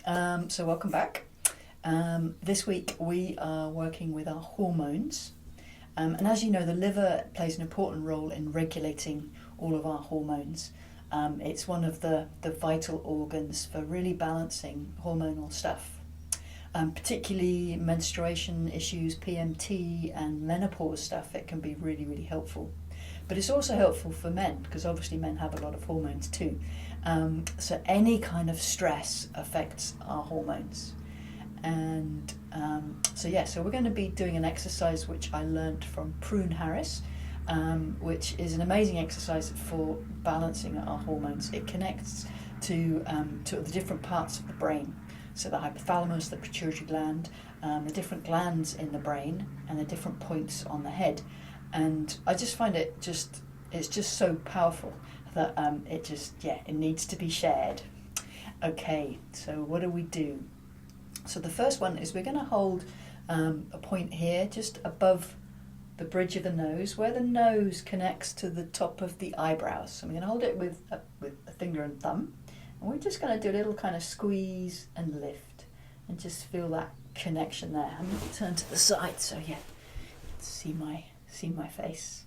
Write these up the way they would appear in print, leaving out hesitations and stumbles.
So welcome back. This week we are working with our hormones. And as you know, the liver plays an important role in regulating all of our hormones. It's one of the vital organs for really balancing hormonal stuff, particularly menstruation issues, PMT and menopause stuff. It can be really, really helpful. But it's also helpful for men because obviously men have a lot of hormones too. So any kind of stress affects our hormones. And so we're going to be doing an exercise which I learned from Prune Harris, which is an amazing exercise for balancing our hormones. It connects to the different parts of the brain. So the hypothalamus, the pituitary gland, the different glands in the brain, and the different points on the head. And I just find it's just so powerful that it needs to be shared. Okay, so what do we do? So the first one is we're going to hold a point here just above the bridge of the nose, where the nose connects to the top of the eyebrows. So we're going to hold it with a finger and thumb, and we're just going to do a little kind of squeeze and lift, and just feel that connection there. I'm going to turn to the side so see my face.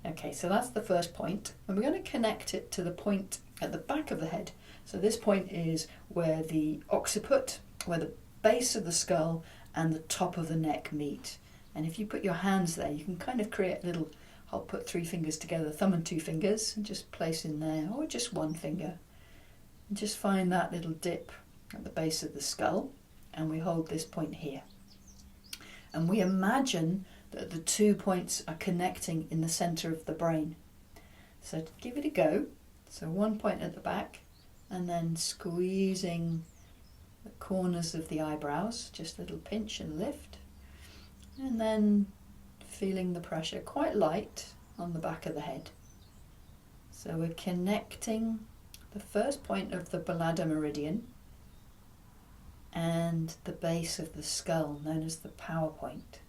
Okay, so that's the first point, and we're going to connect it to the point at the back of the head. So this point is where the occiput, where the base of the skull and the top of the neck meet. And if you put your hands there, you can kind of create a little, I'll put 3 fingers together, thumb and 2 fingers, and just place in there, or just 1 finger. And just find that little dip at the base of the skull, and we hold this point here. And we imagine that the 2 points are connecting in the centre of the brain. So give it a go. So 1 point at the back, and then squeezing the corners of the eyebrows, just a little pinch and lift, and then feeling the pressure quite light on the back of the head. So we're connecting the first point of the bladder meridian and the base of the skull, known as the power point.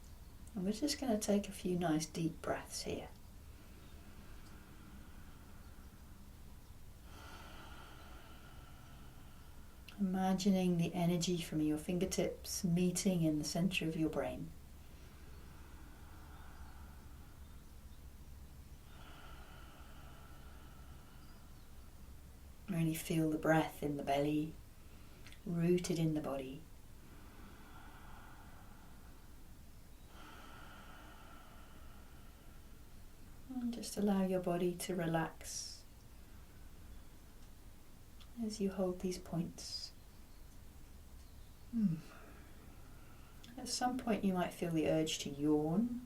And we're just going to take a few nice deep breaths here. Imagining the energy from your fingertips meeting in the centre of your brain. Really feel the breath in the belly, rooted in the body. And just allow your body to relax as you hold these points. At some point you might feel the urge to yawn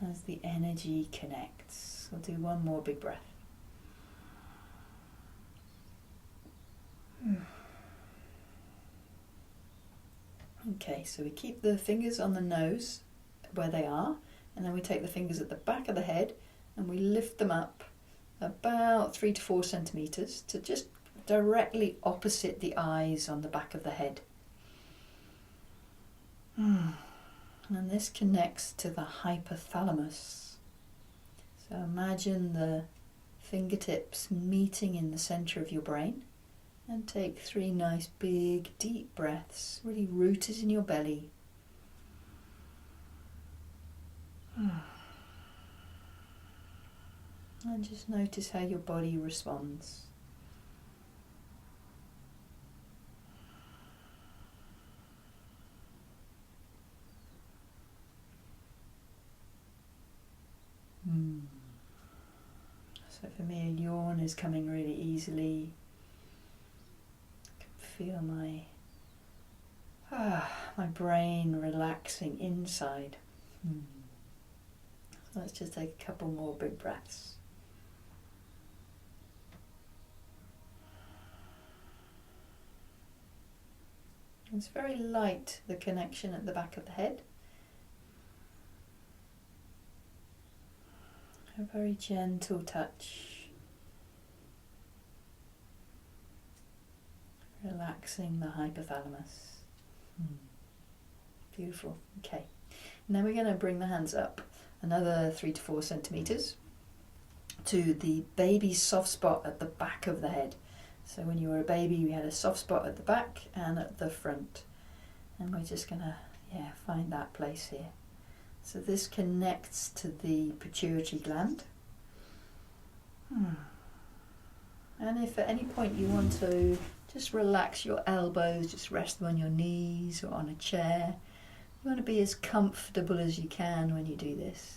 as the energy connects. We'll do one more big breath. Okay, so we keep the fingers on the nose where they are, and then we take the fingers at the back of the head and we lift them up about 3 to 4 centimetres to just directly opposite the eyes on the back of the head. And this connects to the hypothalamus. So imagine the fingertips meeting in the centre of your brain, and take 3 nice big deep breaths, really rooted in your belly. And just notice how your body responds. So for me, a yawn is coming really easily. I can feel my brain relaxing inside. Let's just take a couple more big breaths. It's very light, the connection at the back of the head. A very gentle touch, relaxing the hypothalamus. Beautiful. Okay, now we're going to bring the hands up another 3 to 4 centimetres to the baby soft spot at the back of the head. So when you were a baby, we had a soft spot at the back and at the front. And we're just going to, find that place here. So this connects to the pituitary gland. And if at any point you want to just relax your elbows, just rest them on your knees or on a chair. You want to be as comfortable as you can when you do this.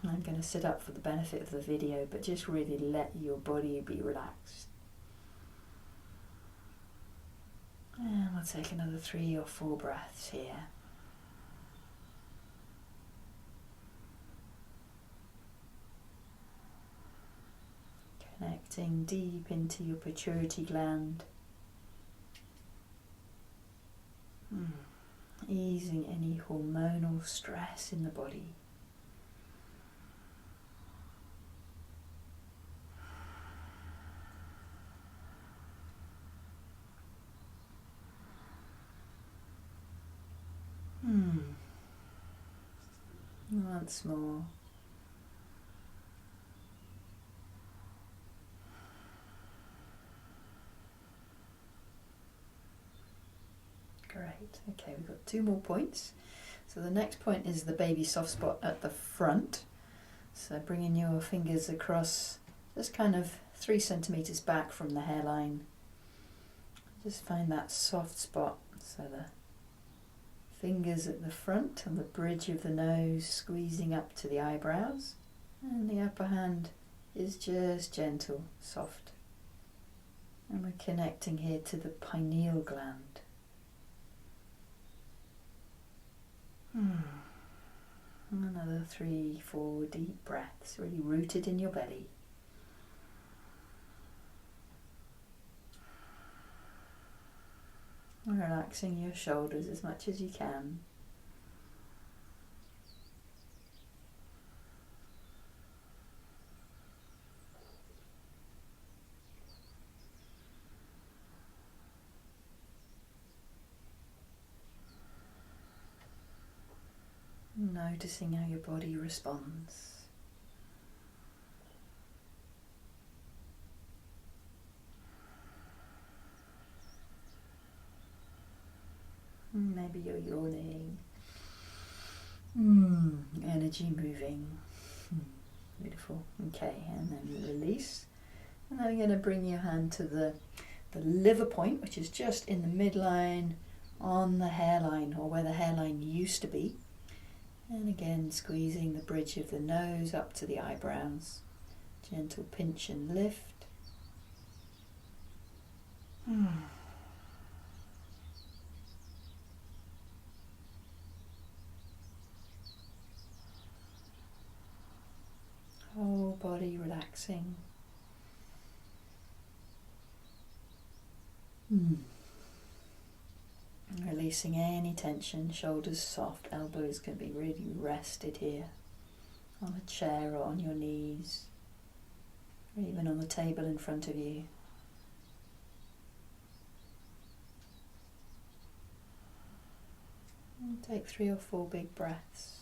I'm going to sit up for the benefit of the video, but just really let your body be relaxed. And we'll take another 3 or 4 breaths here. Connecting deep into your pituitary gland. Easing any hormonal stress in the body. Once more. Great. Okay, we've got 2 more points. So the next point is the baby soft spot at the front. So bringing your fingers across, just kind of 3 centimeters back from the hairline. Just find that soft spot. So the fingers at the front and the bridge of the nose squeezing up to the eyebrows. And the upper hand is just gentle, soft. And we're connecting here to the pineal gland. Another 3, 4 deep breaths, really rooted in your belly. Relaxing your shoulders as much as you can. Noticing how your body responds. Maybe you're yawning. Energy moving. Beautiful. Okay, and then you release. And then you're going to bring your hand to the liver point, which is just in the midline on the hairline, or where the hairline used to be. And again, squeezing the bridge of the nose up to the eyebrows. Gentle pinch and lift. Whole body relaxing. Releasing any tension, shoulders soft, elbows can be really rested here on a chair or on your knees, or even on the table in front of you. And take 3 or 4 big breaths.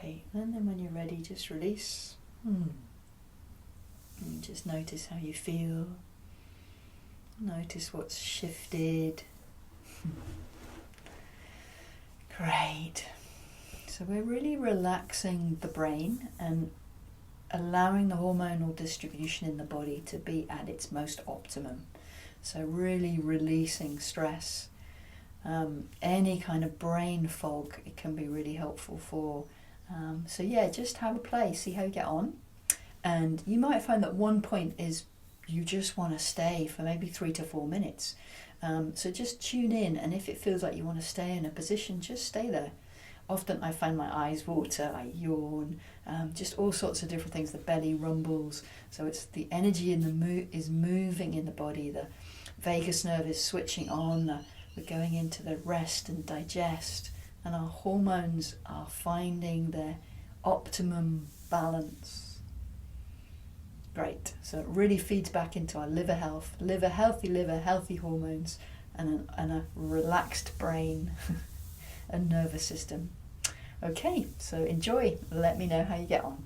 Right, and then when you're ready, just release. And just notice how you feel. Notice what's shifted. Great. So we're really relaxing the brain and allowing the hormonal distribution in the body to be at its most optimum. So really releasing stress. Any kind of brain fog, it can be really helpful for. So yeah, just have a play, see how you get on. And you might find that one point is you just want to stay for maybe 3 to 4 minutes. So just tune in, and if it feels like you want to stay in a position, just stay there. Often I find my eyes water, I yawn, just all sorts of different things. The belly rumbles, so it's the energy in the is moving in the body. vagus nerve is switching on, we're going into the rest and digest, and our hormones are finding their optimum balance. Great. So it really feeds back into our liver health, healthy hormones, and a relaxed brain and nervous system. Okay, so enjoy. Let me know how you get on.